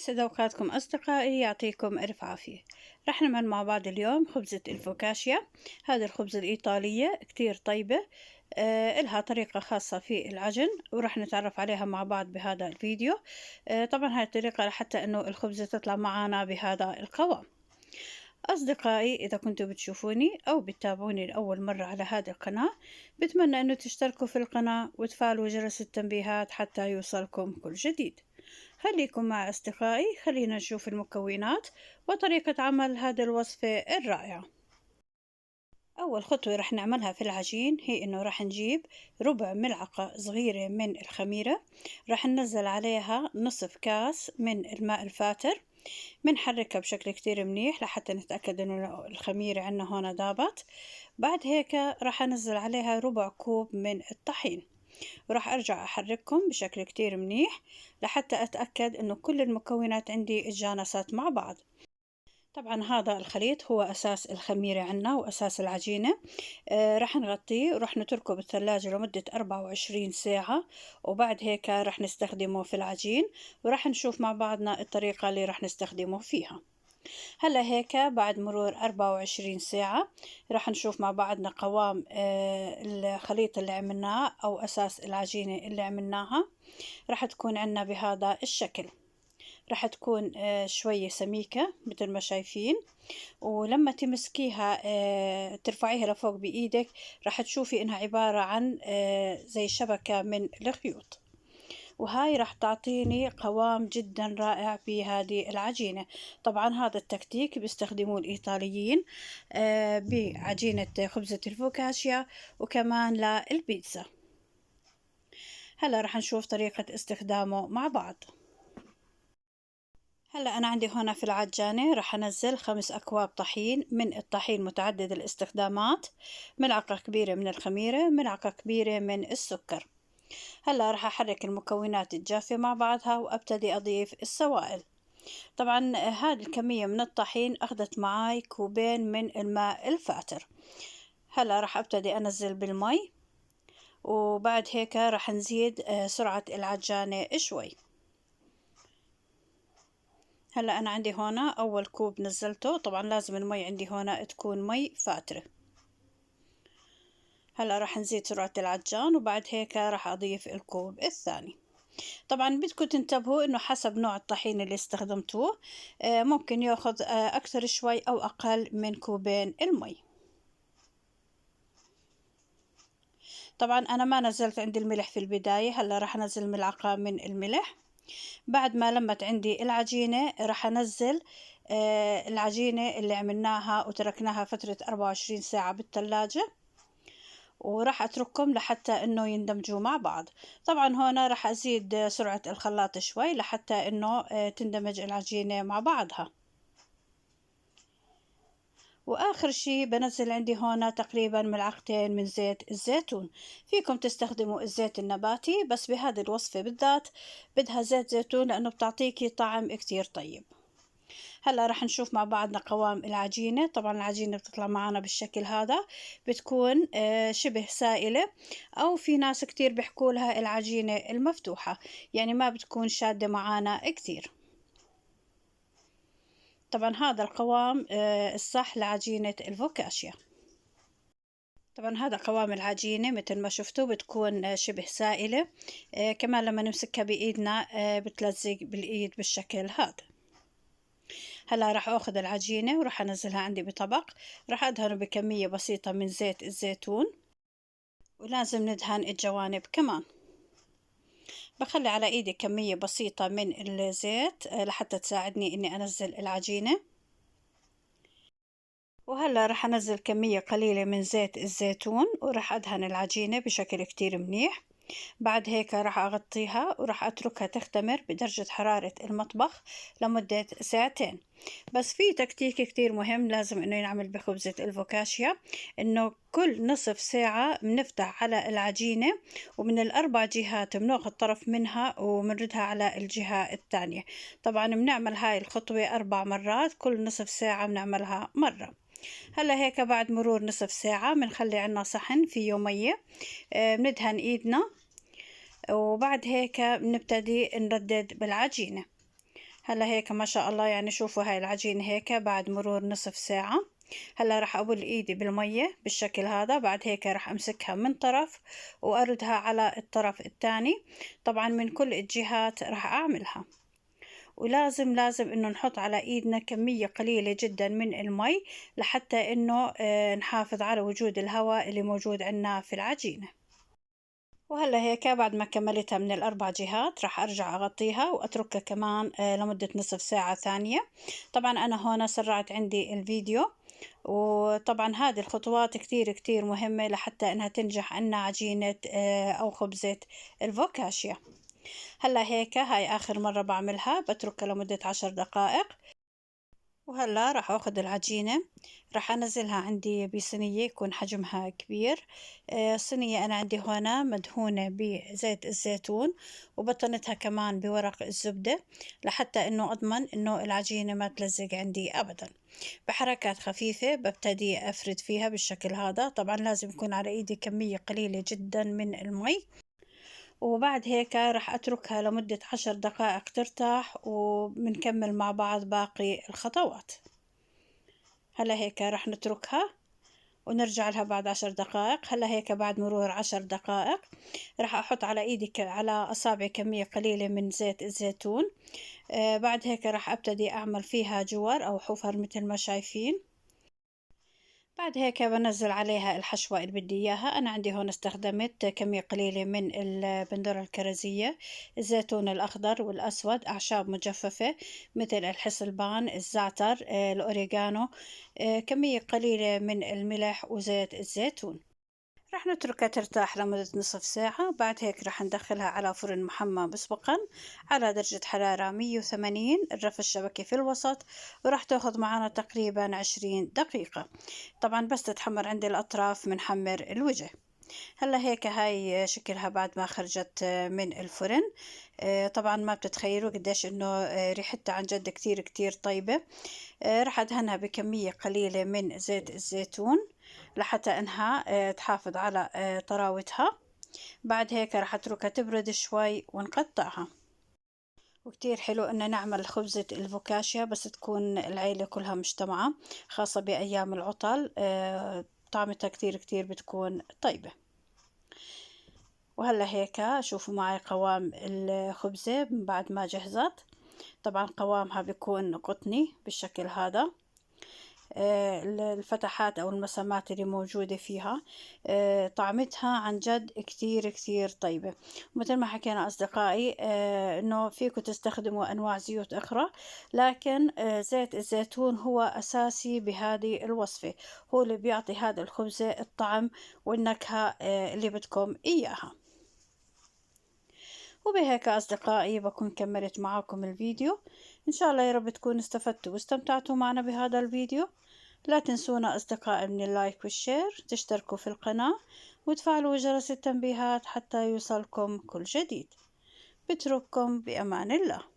يسعد أوقاتكم أصدقائي، يعطيكم ألف عافية. رح نعمل مع بعض اليوم خبزة الفوكاشيا. هذه الخبزة الإيطالية كتير طيبة. إلها طريقة خاصة في العجن ورح نتعرف عليها مع بعض بهذا الفيديو. طبعا هاي الطريقة لحتى أنه الخبزة تطلع معنا بهذا القوام. أصدقائي، إذا كنتوا بتشوفوني أو بتتابعوني لأول مرة على هذه القناة، بتمنى أنه تشتركوا في القناة وتفعلوا جرس التنبيهات حتى يوصلكم كل جديد. خليكم مع أصدقائي، خلينا نشوف المكونات وطريقة عمل هذه الوصفة الرائعة. أول خطوة رح نعملها في العجين هي إنه رح نجيب ربع ملعقة صغيرة من الخميرة، رح ننزل عليها نصف كاس من الماء الفاتر، بنحركها بشكل كتير منيح لحتى نتأكد إنه الخميرة عنا هون دابت. بعد هيك رح أنزل عليها ربع كوب من الطحين، وراح أرجع أحركهم بشكل كتير منيح لحتى أتأكد إنه كل المكونات عندي اتجانست مع بعض. طبعا هذا الخليط هو أساس الخميرة عنا وأساس العجينة. رح نغطيه ورح نتركه بالثلاجة لمدة 24 ساعة، وبعد هيك رح نستخدمه في العجين، ورح نشوف مع بعضنا الطريقة اللي رح نستخدمه فيها. هلا هيك بعد مرور 24 ساعة رح نشوف مع بعضنا قوام الخليط اللي عملناه أو أساس العجينة اللي عملناها. رح تكون عنا بهذا الشكل، رح تكون شوية سميكة مثل ما شايفين، ولما تمسكيها ترفعيها لفوق بإيدك رح تشوفي إنها عبارة عن زي شبكة من الخيوط، وهاي راح تعطيني قوام جدا رائع بهذه العجينة. طبعا هذا التكتيك بيستخدموه الإيطاليين بعجينة خبزة الفوكاشيا وكمان للبيتزا. هلا راح نشوف طريقة استخدامه مع بعض. هلا أنا عندي هنا في العجانة راح أنزل 5 أكواب طحين، من الطحين متعدد الاستخدامات، ملعقة كبيرة من الخميرة، ملعقة كبيرة من السكر. هلا راح أحرك المكونات الجافة مع بعضها وأبتدي أضيف السوائل. طبعا هذه الكمية من الطحين أخذت معاي كوبين من الماء الفاتر. هلا راح أبتدي أنزل بالمي، وبعد هيك راح نزيد سرعة العجانة شوي. هلا أنا عندي هنا أول كوب نزلته، طبعا لازم المي عندي هنا تكون مي فاترة. هلا راح نزيد سرعة العجان، وبعد هيك راح أضيف الكوب الثاني. طبعا بدكم تنتبهوا انه حسب نوع الطحين اللي استخدمتوه ممكن ياخذ اكثر شوي او اقل من كوبين المي. طبعا انا ما نزلت عندي الملح في البداية، هلا راح انزل ملعقة من الملح. بعد ما لمت عندي العجينة راح انزل العجينة اللي عملناها وتركناها فترة 24 ساعة بالثلاجة، وراح اتركهم لحتى انه يندمجوا مع بعض. طبعا هنا راح ازيد سرعة الخلاط شوي لحتى انه تندمج العجينة مع بعضها. واخر شي بنزل عندي هنا تقريبا ملعقتين من زيت الزيتون. فيكم تستخدموا الزيت النباتي، بس بهذه الوصفة بالذات بدها زيت زيتون لانه بتعطيكي طعم كتير طيب. هلا رح نشوف مع بعضنا قوام العجينة. طبعا العجينة بتطلع معنا بالشكل هذا، بتكون شبه سائلة، او في ناس كتير بيحكوا لها العجينة المفتوحة، يعني ما بتكون شادة معنا كتير. طبعا هذا القوام الصح لعجينة الفوكاشيا. طبعا هذا قوام العجينة مثل ما شفتوا، بتكون شبه سائلة. كمان لما نمسكها بإيدنا بتلزق بالإيد بالشكل هذا. هلا راح اخذ العجينة وراح انزلها عندي بطبق، راح ادهنه بكمية بسيطة من زيت الزيتون، ولازم ندهن الجوانب كمان. بخلي على ايدي كمية بسيطة من الزيت لحتى تساعدني اني انزل العجينة. وهلا راح انزل كمية قليلة من زيت الزيتون وراح ادهن العجينة بشكل كتير منيح. بعد هيك راح أغطيها وراح أتركها تختمر بدرجة حرارة المطبخ لمدة ساعتين. بس في تكتيك كتير مهم لازم إنه ينعمل بخبزة الفوكاشيا، إنه كل نصف ساعة بنفتح على العجينة ومن الأربع جهات بناخذ طرف منها وبنردها على الجهة الثانية. طبعا بنعمل هاي الخطوة 4 مرات، كل نصف ساعة بنعملها مرة. هلا هيك بعد مرور نصف ساعة بنخلي عنا صحن فيه مية، بندهن ايدنا، وبعد هيك بنبتدي نردد بالعجينة. هلا هيك ما شاء الله، يعني شوفوا هاي العجينة هيك بعد مرور نصف ساعة. هلا راح أبل إيدي بالمية بالشكل هذا، بعد هيك راح أمسكها من طرف وأردها على الطرف الثاني. طبعا من كل الجهات راح أعملها. لازم إنه نحط على إيدنا كمية قليلة جدا من المي، لحتى إنه نحافظ على وجود الهواء اللي موجود عندنا في العجينة. وهلا هيك بعد ما كملتها من الأربع جهات راح أرجع أغطيها وأتركها كمان لمدة نصف ساعة ثانية. طبعا أنا هون سرعت عندي الفيديو. وطبعا هذه الخطوات كتير مهمة لحتى إنها تنجح عنا عجينة أو خبزة الفوكاشيا. هلا هيك هاي آخر مرة بعملها، بتركها لمدة 10 دقائق. وهلا راح اخذ العجينة، راح انزلها عندي بصينية يكون حجمها كبير. الصينية انا عندي هنا مدهونة بزيت الزيتون، وبطنتها كمان بورق الزبدة، لحتى انه اضمن انه العجينة ما تلزق عندي ابدا. بحركات خفيفة ببتدي افرد فيها بالشكل هذا. طبعا لازم يكون على ايدي كمية قليلة جدا من المي. وبعد هيك راح أتركها لمدة 10 دقائق ترتاح، وبنكمل مع بعض باقي الخطوات. هلا هيك راح نتركها ونرجع لها بعد 10 دقائق. هلا هيك بعد مرور 10 دقائق راح أحط على إيدي على أصابعي كمية قليلة من زيت الزيتون. بعد هيك راح أبتدي أعمل فيها جوار أو حفر مثل ما شايفين. بعد هيك بنزل عليها الحشوة اللي بدي إياها. أنا عندي هون استخدمت كمية قليلة من البندورة الكرزية، الزيتون الأخضر والأسود، أعشاب مجففة مثل الحصلبان، الزعتر، الأوريغانو، كمية قليلة من الملح وزيت الزيتون. رح نتركها ترتاح لمدة نصف ساعة. بعد هيك رح ندخلها على فرن محمى مسبقا على درجة حرارة 180، الرف الشبكي في الوسط، ورح تاخذ معنا تقريبا 20 دقيقة. طبعا بس تتحمر عند الأطراف منحمر الوجه. هلا هيك هاي شكلها بعد ما خرجت من الفرن. طبعا ما بتتخيلوا قديش انه ريحتها عن جد كتير طيبة. رح ادهنها بكمية قليلة من زيت الزيتون لحتى انها تحافظ على طراوتها. بعد هيك رح اتركها تبرد شوي ونقطعها. وكتير حلو ان نعمل خبزة الفوكاشيا بس تكون العيلة كلها مجتمعة، خاصة بأيام العطل. طعمتها كتير بتكون طيبة. وهلا هيك شوفوا معي قوام الخبزة بعد ما جهزت. طبعا قوامها بيكون قطني بالشكل هذا. الفتحات أو المسامات اللي موجودة فيها طعمتها عن جد كتير طيبة. مثل ما حكينا أصدقائي إنه فيكم تستخدموا أنواع زيوت أخرى، لكن زيت الزيتون هو أساسي بهذه الوصفة، هو اللي بيعطي هذا الخبزة الطعم والنكهة اللي بدكم إياها. وبهيك أصدقائي بكون كملت معاكم الفيديو. إن شاء الله يا رب تكونوا استفدتوا واستمتعتوا معنا بهذا الفيديو. لا تنسونا أصدقائي من اللايك والشير، تشتركوا في القناة وتفعلوا جرس التنبيهات حتى يوصلكم كل جديد. بترككم بأمان الله.